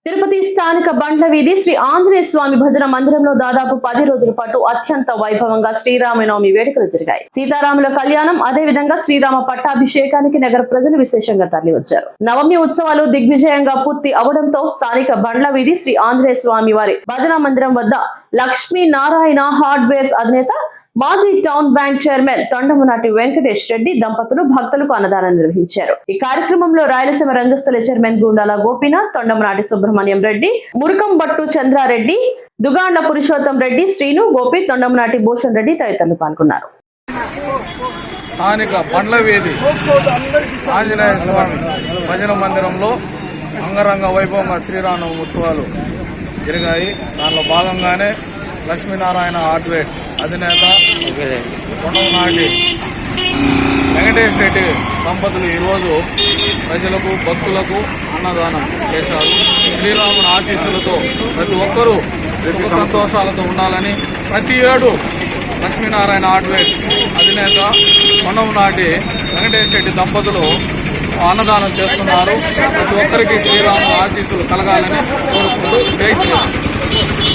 తిరుపతి స్థానిక బండ్ల వీధి శ్రీ ఆంజనేయ స్వామి భజన మందిరంలో దాదాపు 10 రోజుల పాటు అత్యంత వైభవంగా శ్రీరామనవమి వేడుకలు జరిగాయి. సీతారాముల కళ్యాణం, అదే విధంగా శ్రీరామ పట్టాభిషేకానికి నగర ప్రజలు విశేషంగా తరలివచ్చారు. నవమి ఉత్సవాలు దిగ్విజయంగా పూర్తి అవడంతో స్థానిక బండ్ల వీధి శ్రీ ఆంజనేయ స్వామి వారి భజన మందిరం వద్ద లక్ష్మీ నారాయణ హార్డ్వేర్స్ అధినేత మాజీ town bank chairman Tondamunati Venkatesh Reddy దంపతులు భక్తులకు అన్నదానం నిర్వహించారు. ఈ కార్యక్రమంలో రాయలసీమ రంగస్థల చైర్మన్ గుండాల గోపీనాథ్, తొండమునాటి సుబ్రహ్మణ్యం రెడ్డి, మురుకంబట్టు చంద్రారెడ్డి, దుగాండ్ల పురుషోత్తం రెడ్డి, శ్రీను, గోపి, తొండమునాటి భూషణ్ రెడ్డి తదితరులు పాల్గొన్నారు. స్థానిక బండ్ల వీధి ఆంజనేయ స్వామి భజన మందిరంలో అంగరంగ వైభవంగా శ్రీరామనవమి ఉత్సవాలు జరిగాయి. దానిలో భాగంగానే లక్ష్మీనారాయణ హార్డ్వేర్స్ అధినేత కొండమనాటి వెంకటేష్ రెడ్డి దంపతులు ఈరోజు ప్రజలకు, భక్తులకు అన్నదానం చేశారు. శ్రీరాముని ఆశీస్సులతో ప్రతి ఒక్కరూ సుఖ సంతోషాలతో ఉండాలని ప్రతి ఏడు లక్ష్మీనారాయణ హార్డ్వేర్స్ అధినేత కొండమనాటి వెంకటేష్ రెడ్డి దంపతులు అన్నదానం చేస్తున్నారు. ప్రతి ఒక్కరికి శ్రీరాముని ఆశీస్సులు కలగాలని కోరుకుంటూ జై శ్రీరామ్.